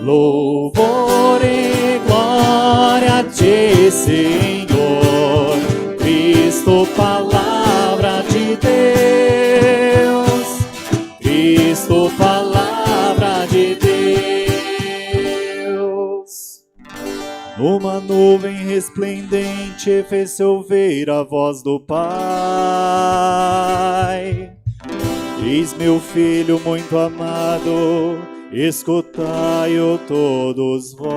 Louvor e glória a ti, Senhor, Cristo, palavra de Deus, Cristo, palavra de Deus. Numa nuvem resplendente fez-se ouvir a voz do Pai: Eis meu filho muito amado, escutai-o todos vós.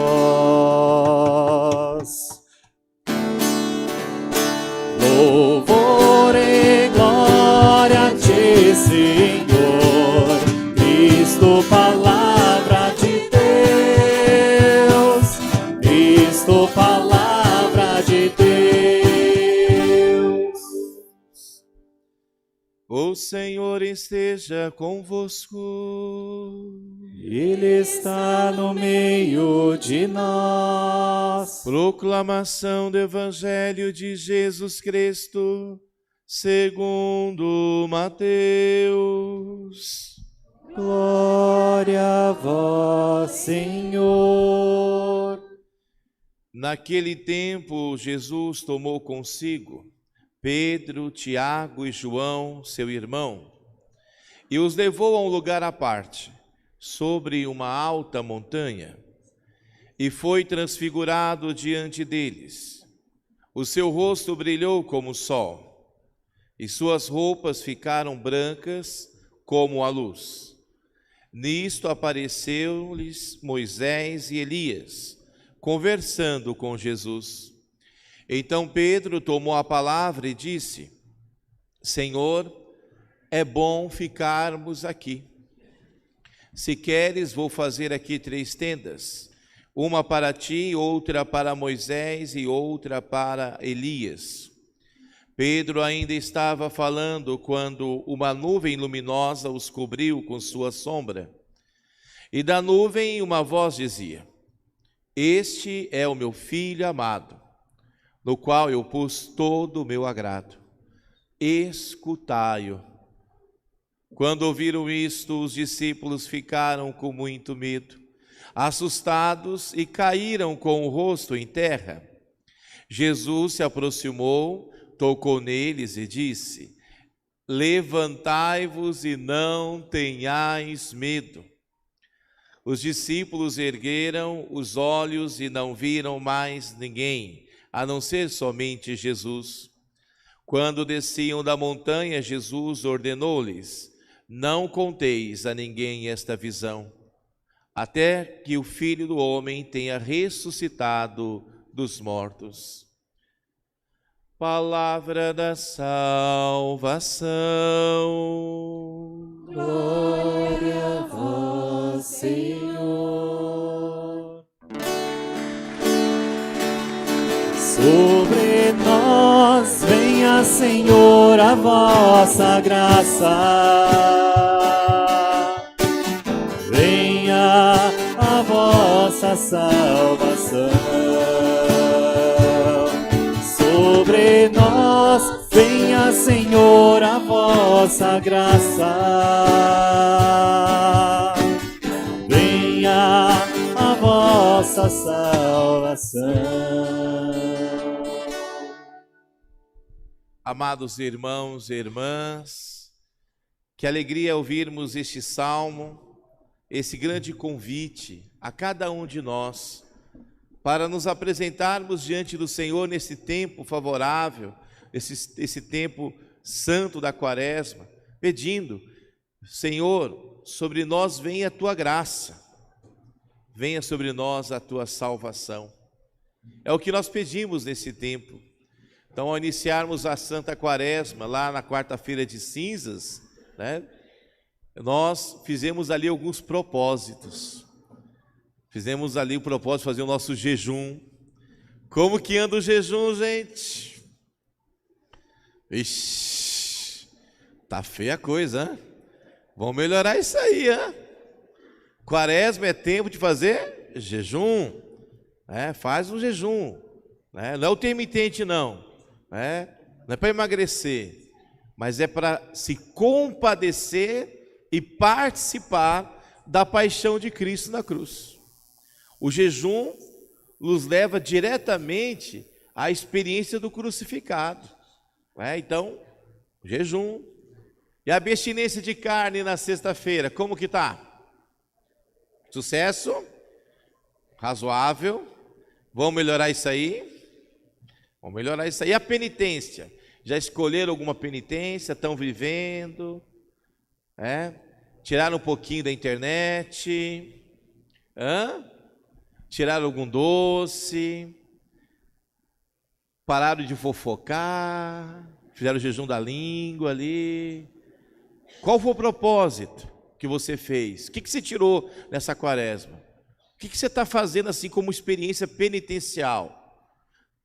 Louvor e glória a ti, Senhor, Cristo, palavra de Deus, Cristo, palavra de Deus. O Senhor esteja convosco. Ele está no meio de nós. Proclamação do Evangelho de Jesus Cristo, segundo Mateus. Glória a vós, Senhor. Naquele tempo, Jesus tomou consigo Pedro, Tiago e João, seu irmão, e os levou a um lugar à parte, sobre uma alta montanha, e foi transfigurado diante deles. O seu rosto brilhou como o sol, e suas roupas ficaram brancas como a luz. Nisto apareceu-lhes Moisés e Elias, conversando com Jesus. Então Pedro tomou a palavra e disse: Senhor, é bom ficarmos aqui. Se queres, vou fazer aqui 3 tendas, uma para ti, outra para Moisés e outra para Elias. Pedro ainda estava falando quando uma nuvem luminosa os cobriu com sua sombra. E da nuvem uma voz dizia: Este é o meu filho amado, no qual eu pus todo o meu agrado. Escutai-o. Quando ouviram isto, os discípulos ficaram com muito medo, assustados, e caíram com o rosto em terra. Jesus se aproximou, tocou neles e disse: Levantai-vos e não tenhais medo. Os discípulos ergueram os olhos e não viram mais ninguém, a não ser somente Jesus. Quando desciam da montanha, Jesus ordenou-lhes: Não conteis a ninguém esta visão, até que o Filho do Homem tenha ressuscitado dos mortos. Palavra da salvação. Glória a vós, Senhor. Sobre nós venha, Senhor, a vossa graça. Venha a vossa salvação. Sobre nós venha, Senhor, a vossa graça. Venha a vossa salvação. Amados irmãos e irmãs, que alegria ouvirmos este salmo, esse grande convite a cada um de nós, para nos apresentarmos diante do Senhor nesse tempo favorável, esse tempo santo da Quaresma, pedindo: Senhor, sobre nós venha a tua graça, venha sobre nós a tua salvação. É o que nós pedimos nesse tempo. Então, ao iniciarmos a Santa Quaresma, lá na quarta-feira de cinzas, né, nós fizemos ali alguns propósitos. Fizemos ali o propósito de fazer o nosso jejum. Como que anda o jejum, gente? Ixi, tá feia a coisa, hein? Vamos melhorar isso aí, hein? Quaresma é tempo de fazer jejum. Faz um jejum. Não é o intermitente, não. Não é para emagrecer, mas é para se compadecer e participar da paixão de Cristo na cruz. O jejum nos leva diretamente à experiência do crucificado. Então, jejum. E a abstinência de carne na sexta-feira, como que tá? Sucesso? Razoável? Vamos melhorar isso aí? Vamos melhorar isso aí. E a penitência? Já escolheram alguma penitência? Estão vivendo? Tiraram um pouquinho da internet? Tiraram algum doce? Pararam de fofocar? Fizeram o jejum da língua ali? Qual foi o propósito que você fez? O que você tirou nessa quaresma? O que você está fazendo assim como experiência penitencial?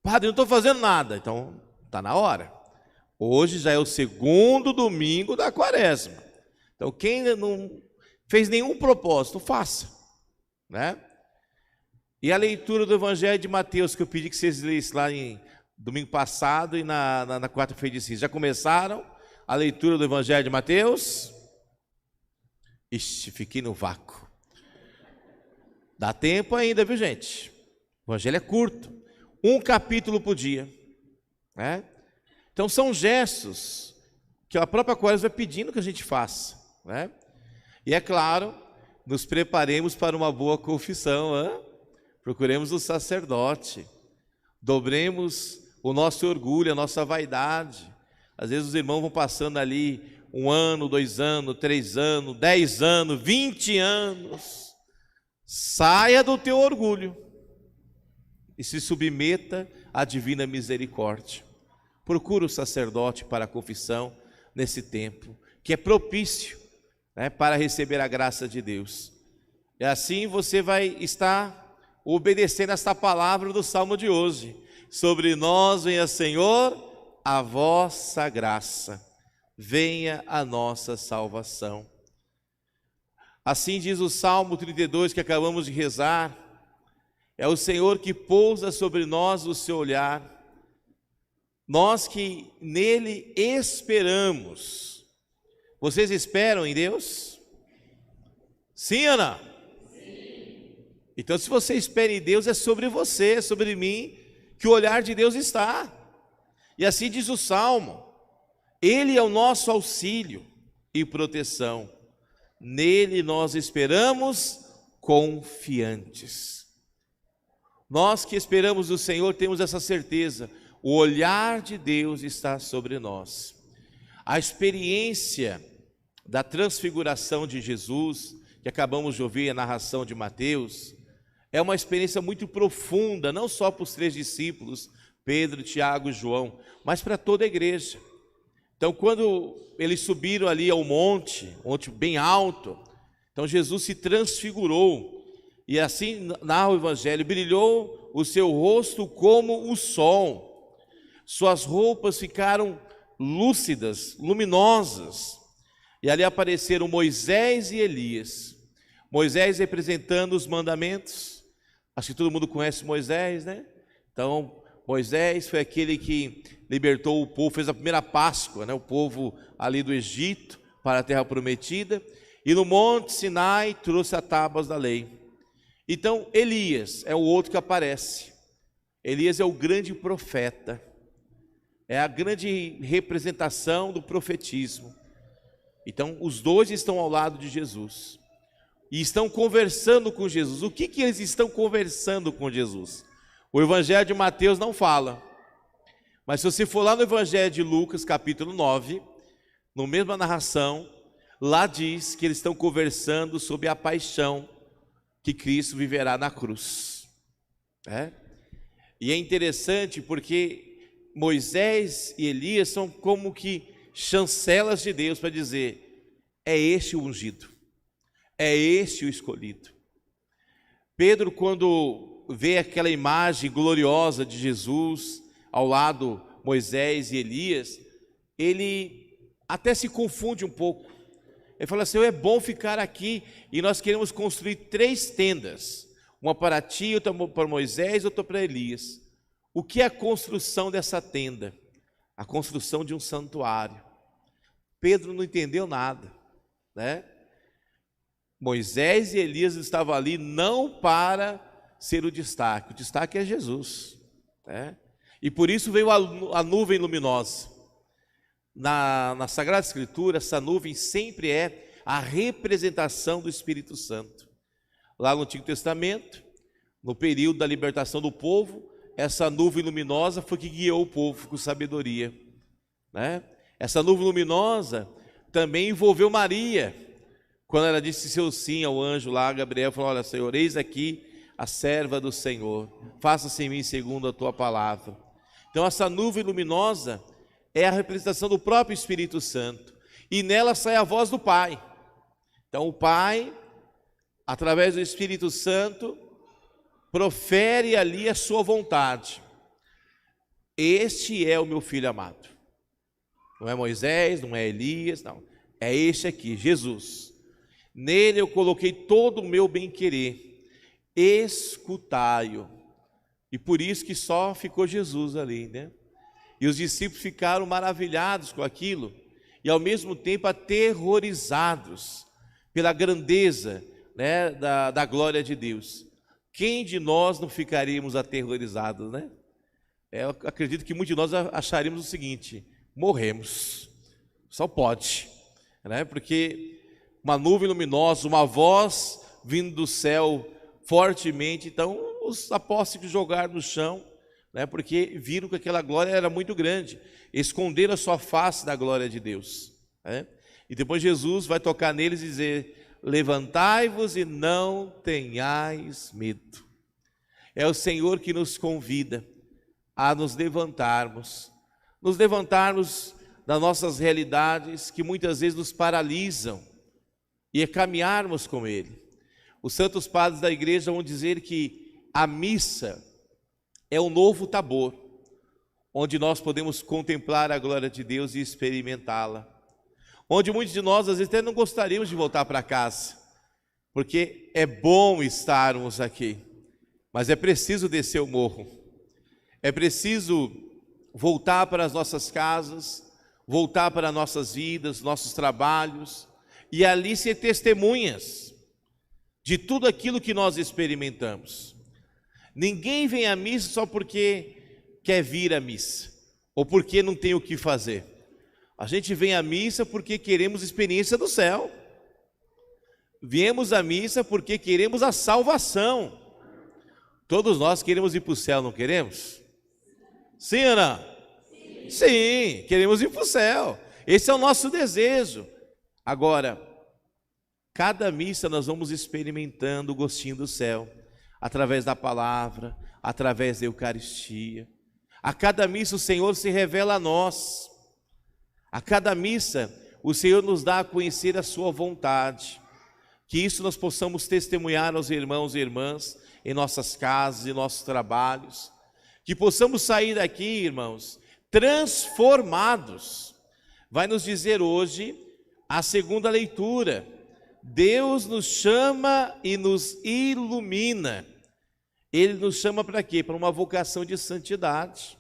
Padre, não estou fazendo nada. Então, está na hora. Hoje já é o segundo domingo da quaresma. Então, quem ainda não fez nenhum propósito, faça. E a leitura do Evangelho de Mateus, que eu pedi que vocês lessem lá em domingo passado e na quarta-feira de cinza. Já começaram a leitura do Evangelho de Mateus? Ixi, fiquei no vácuo. Dá tempo ainda, viu, gente? O Evangelho é curto. Um capítulo por dia. Então são gestos que a própria Quaresma vai pedindo que a gente faça. E é claro, nos preparemos para uma boa confissão. Procuremos o sacerdote. Dobremos o nosso orgulho, a nossa vaidade. Às vezes os irmãos vão passando ali 1 ano, 2 anos, 3 anos, 10 anos, 20 anos. Saia do teu orgulho e se submeta à divina misericórdia. Procura o sacerdote para a confissão nesse tempo, que é propício para receber a graça de Deus. E assim você vai estar obedecendo esta palavra do Salmo de hoje. Sobre nós venha, Senhor, a vossa graça, venha a nossa salvação. Assim diz o Salmo 32 que acabamos de rezar. É o Senhor que pousa sobre nós o seu olhar, nós que nele esperamos. Vocês esperam em Deus? Sim ou não? Sim. Então, se você espera em Deus, é sobre você, é sobre mim, que o olhar de Deus está. E assim diz o Salmo: Ele é o nosso auxílio e proteção, nele nós esperamos confiantes. Nós que esperamos do Senhor temos essa certeza, o olhar de Deus está sobre nós. A experiência da transfiguração de Jesus, que acabamos de ouvir a narração de Mateus, é uma experiência muito profunda, não só para os 3 discípulos, Pedro, Tiago e João, mas para toda a igreja. Então, quando eles subiram ali ao monte bem alto, então Jesus se transfigurou, e assim narra o Evangelho: brilhou o seu rosto como o sol, suas roupas ficaram lúcidas, luminosas, e ali apareceram Moisés e Elias. Moisés representando os mandamentos. Acho que todo mundo conhece Moisés, né? Então, Moisés foi aquele que libertou o povo, fez a primeira Páscoa, o povo ali do Egito para a terra prometida, e no Monte Sinai trouxe as tábuas da lei. Então Elias é o outro que aparece. Elias é o grande profeta, é a grande representação do profetismo. Então os dois estão ao lado de Jesus e estão conversando com Jesus. O que eles estão conversando com Jesus? O Evangelho de Mateus não fala, mas se você for lá no Evangelho de Lucas, capítulo 9, na mesma narração, lá diz que eles estão conversando sobre a paixão que Cristo viverá na cruz. E é interessante porque Moisés e Elias são como que chancelas de Deus para dizer: é este o ungido, é este o escolhido. Pedro, quando vê aquela imagem gloriosa de Jesus ao lado Moisés e Elias, ele até se confunde um pouco. Ele fala assim: é bom ficar aqui e nós queremos construir 3 tendas, uma para ti, outra para Moisés, outra para Elias. O que é a construção dessa tenda? A construção de um santuário. Pedro não entendeu nada, Moisés e Elias estavam ali não para ser o destaque é Jesus, né? E por isso veio a nuvem luminosa. Na Sagrada Escritura, essa nuvem sempre é a representação do Espírito Santo. Lá no Antigo Testamento, no período da libertação do povo, essa nuvem luminosa foi que guiou o povo com sabedoria, né? Essa nuvem luminosa também envolveu Maria, quando ela disse seu sim ao anjo lá, Gabriel, falou: olha, Senhor, eis aqui a serva do Senhor, faça-se em mim segundo a tua palavra. Então essa nuvem luminosa é a representação do próprio Espírito Santo, e nela sai a voz do Pai. Então o Pai, através do Espírito Santo, profere ali a sua vontade. Este é o meu filho amado. Não é Moisés, não é Elias, não. É este aqui, Jesus. Nele eu coloquei todo o meu bem-querer. Escutai-o. E por isso que só ficou Jesus ali, né? E os discípulos ficaram maravilhados com aquilo e ao mesmo tempo aterrorizados pela grandeza, né, da glória de Deus. Quem de nós não ficaríamos aterrorizados, né? Eu acredito que muitos de nós acharíamos o seguinte: morremos, só pode, né? Porque uma nuvem luminosa, uma voz vindo do céu fortemente, então os apóstolos jogaram no chão, né? Porque viram que aquela glória era muito grande, esconderam a sua face da glória de Deus, né? E depois Jesus vai tocar neles e dizer: levantai-vos e não tenhais medo. É o Senhor que nos convida a nos levantarmos das nossas realidades que muitas vezes nos paralisam e caminharmos com Ele. Os santos padres da igreja vão dizer que a missa é o novo Tabor, onde nós podemos contemplar a glória de Deus e experimentá-la. Onde muitos de nós às vezes até não gostaríamos de voltar para casa, porque é bom estarmos aqui, mas é preciso descer o morro, é preciso voltar para as nossas casas, voltar para nossas vidas, nossos trabalhos, e ali ser testemunhas de tudo aquilo que nós experimentamos. Ninguém vem à missa só porque quer vir à missa, ou porque não tem o que fazer. A gente vem à missa porque queremos experiência do céu. Viemos à missa porque queremos a salvação. Todos nós queremos ir para o céu, não queremos? Sim ou não? Sim, queremos ir para o céu. Esse é o nosso desejo. Agora, cada missa nós vamos experimentando o gostinho do céu, através da palavra, através da Eucaristia. A cada missa o Senhor se revela a nós. A cada missa o Senhor nos dá a conhecer a sua vontade. Que isso nós possamos testemunhar aos irmãos e irmãs em nossas casas, em nossos trabalhos. Que possamos sair daqui, irmãos, transformados. Vai nos dizer hoje a segunda leitura: Deus nos chama e nos ilumina. Ele nos chama para quê? Para uma vocação de santidade.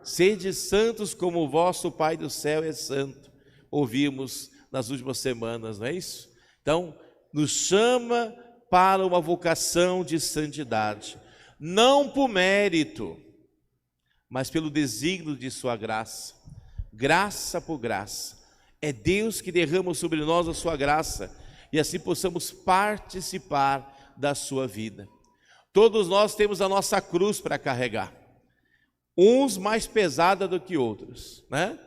Sede santos como o vosso Pai do céu é santo. Ouvimos nas últimas semanas, não é isso? Então, nos chama para uma vocação de santidade. Não por mérito, mas pelo desígnio de sua graça. Graça por graça. É Deus que derrama sobre nós a sua graça, e assim possamos participar da sua vida. Todos nós temos a nossa cruz para carregar, uns mais pesada do que outros, né?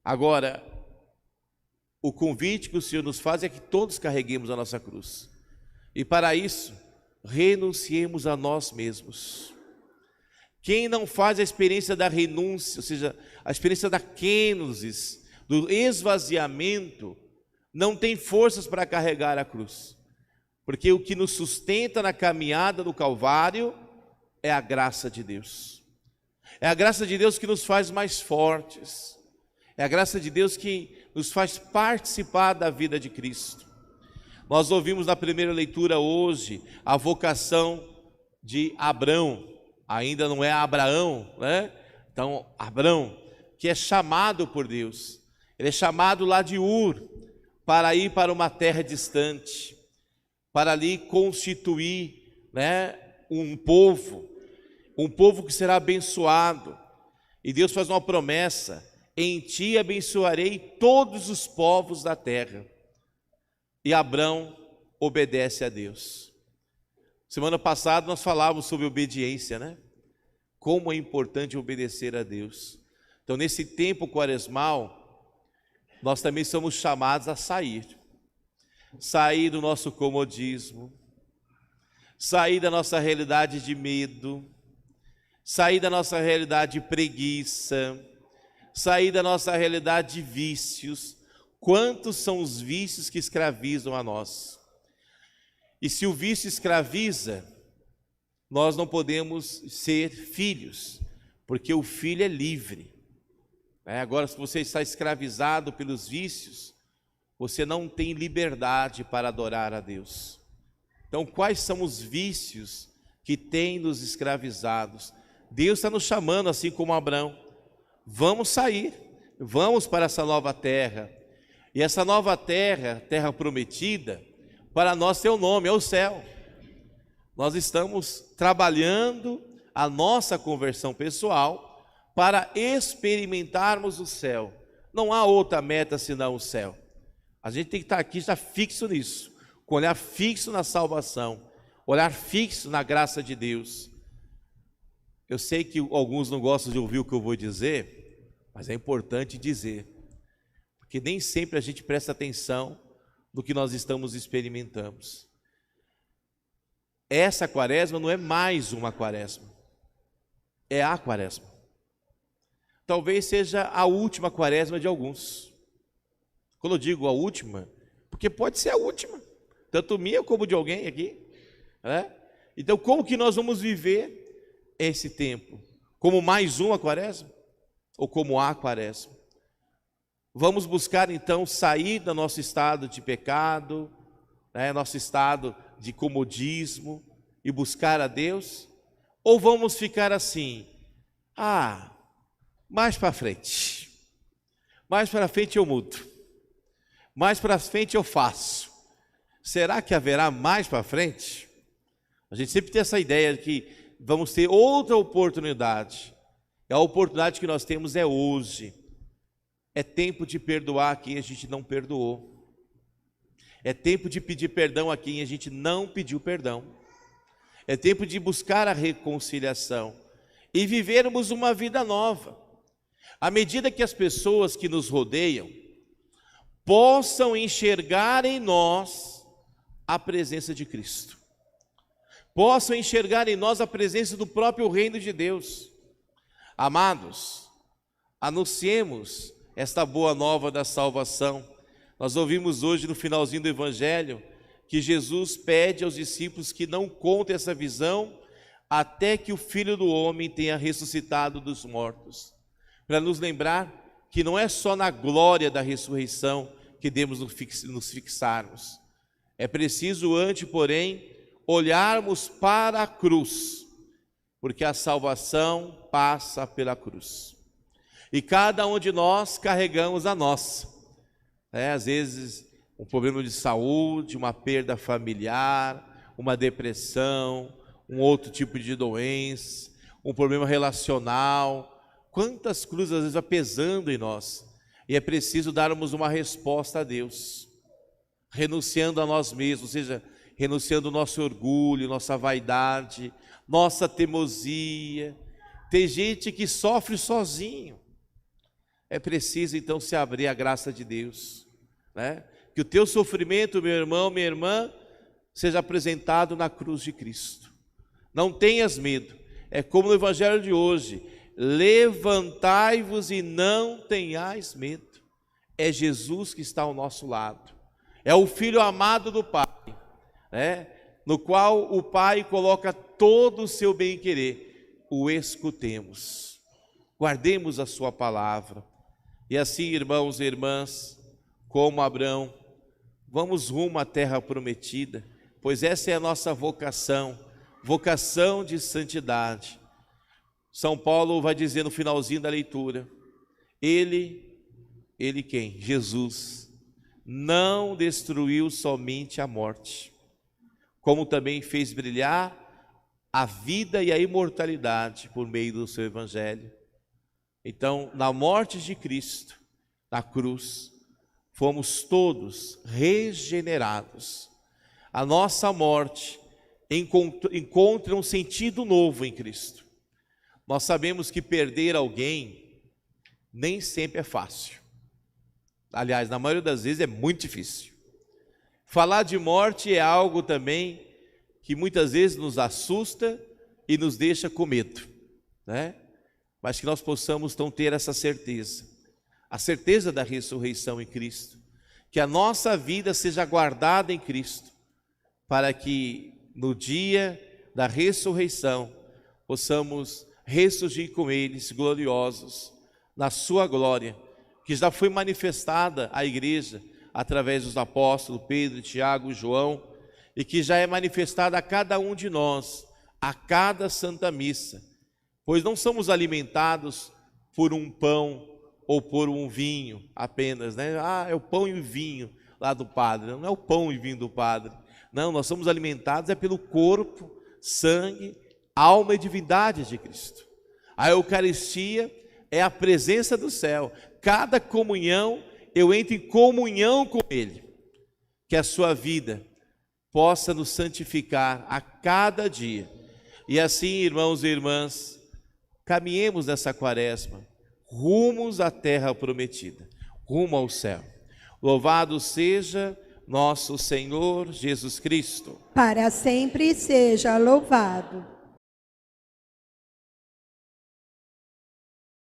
Agora, o convite que o Senhor nos faz é que todos carreguemos a nossa cruz, e para isso, renunciemos a nós mesmos. Quem não faz a experiência da renúncia, ou seja, a experiência da kenosis, do esvaziamento, não tem forças para carregar a cruz, porque o que nos sustenta na caminhada do Calvário é a graça de Deus. É a graça de Deus que nos faz mais fortes, é a graça de Deus que nos faz participar da vida de Cristo. Nós ouvimos na primeira leitura hoje a vocação de Abrão, ainda não é Abraão, né? Então, Abrão, que é chamado por Deus, ele é chamado lá de Ur, para ir para uma terra distante, para ali constituir, né, um povo que será abençoado. E Deus faz uma promessa: em ti abençoarei todos os povos da terra. E Abrão obedece a Deus. Semana passada nós falávamos sobre obediência, né? Como é importante obedecer a Deus. Então, nesse tempo quaresmal, nós também somos chamados a sair do nosso comodismo, sair da nossa realidade de medo, sair da nossa realidade de preguiça, sair da nossa realidade de vícios. Quantos são os vícios que escravizam a nós? E se o vício escraviza, nós não podemos ser filhos, porque o filho é livre. Agora, se você está escravizado pelos vícios, você não tem liberdade para adorar a Deus. Então, quais são os vícios que têm nos escravizados? Deus está nos chamando, assim como Abraão. Vamos sair, vamos para essa nova terra. E essa nova terra, terra prometida, para nós tem um nome, é o céu. Nós estamos trabalhando a nossa conversão pessoal para experimentarmos o céu. Não há outra meta senão o céu. A gente tem que estar aqui já fixo nisso, com olhar fixo na salvação, olhar fixo na graça de Deus. Eu sei que alguns não gostam de ouvir o que eu vou dizer, mas é importante dizer, porque nem sempre a gente presta atenção no que nós estamos experimentando. Essa quaresma não é mais uma quaresma, é a quaresma. Talvez seja a última quaresma de alguns. Quando eu digo a última, porque pode ser a última, tanto minha como de alguém aqui, né? Então, como que nós vamos viver esse tempo? Como mais uma quaresma? Ou como a quaresma? Vamos buscar então sair do nosso estado de pecado, né, nosso estado de comodismo, e buscar a Deus? Ou vamos ficar assim, mais para frente eu mudo, mais para frente eu faço. Será que haverá mais para frente? A gente sempre tem essa ideia de que vamos ter outra oportunidade. E a oportunidade que nós temos é hoje. É tempo de perdoar a quem a gente não perdoou. É tempo de pedir perdão a quem a gente não pediu perdão. É tempo de buscar a reconciliação e vivermos uma vida nova. À medida que as pessoas que nos rodeiam possam enxergar em nós a presença de Cristo, possam enxergar em nós a presença do próprio reino de Deus. Amados, anunciemos esta boa nova da salvação. Nós ouvimos hoje no finalzinho do Evangelho que Jesus pede aos discípulos que não contem essa visão até que o Filho do Homem tenha ressuscitado dos mortos, para nos lembrar que não é só na glória da ressurreição que devemos nos fixarmos. É preciso antes, porém, olharmos para a cruz, porque a salvação passa pela cruz. E cada um de nós carregamos a nossa. Às vezes, um problema de saúde, uma perda familiar, uma depressão, um outro tipo de doença, um problema relacional. Quantas cruzes às vezes vai pesando em nós. E é preciso darmos uma resposta a Deus, renunciando a nós mesmos, ou seja, renunciando o nosso orgulho, nossa vaidade, nossa teimosia. Tem gente que sofre sozinho. É preciso então se abrir à graça de Deus, né? Que o teu sofrimento, meu irmão, minha irmã, seja apresentado na cruz de Cristo. Não tenhas medo. É como no Evangelho de hoje: levantai-vos e não tenhais medo. É Jesus que está ao nosso lado. É o Filho amado do Pai, né? No qual o Pai coloca todo o seu bem-querer. O escutemos, guardemos a sua palavra. E assim, irmãos e irmãs, como Abraão, vamos rumo à terra prometida, pois essa é a nossa vocação, vocação de santidade. São Paulo vai dizer no finalzinho da leitura: Ele quem? Jesus, não destruiu somente a morte, como também fez brilhar a vida e a imortalidade por meio do seu Evangelho. Então, na morte de Cristo, na cruz, fomos todos regenerados. A nossa morte encontra um sentido novo em Cristo. Nós sabemos que perder alguém nem sempre é fácil. Aliás, na maioria das vezes é muito difícil. Falar de morte é algo também que muitas vezes nos assusta e nos deixa com medo, né? Mas que nós possamos então ter essa certeza, a certeza da ressurreição em Cristo, que a nossa vida seja guardada em Cristo, para que no dia da ressurreição possamos ressurgir com eles gloriosos, na sua glória, que já foi manifestada à igreja através dos apóstolos Pedro, Tiago e João, e que já é manifestada a cada um de nós, a cada Santa Missa, pois não somos alimentados por um pão ou por um vinho apenas, né? É o pão e o vinho lá do padre. Não é o pão e vinho do padre. Não, nós somos alimentados pelo corpo, sangue, alma e divindade de Cristo. A Eucaristia é a presença do céu. Cada comunhão, eu entro em comunhão com Ele. Que a sua vida possa nos santificar a cada dia. E assim, irmãos e irmãs, caminhemos nessa quaresma, rumos à terra prometida, rumo ao céu. Louvado seja nosso Senhor Jesus Cristo. Para sempre seja louvado.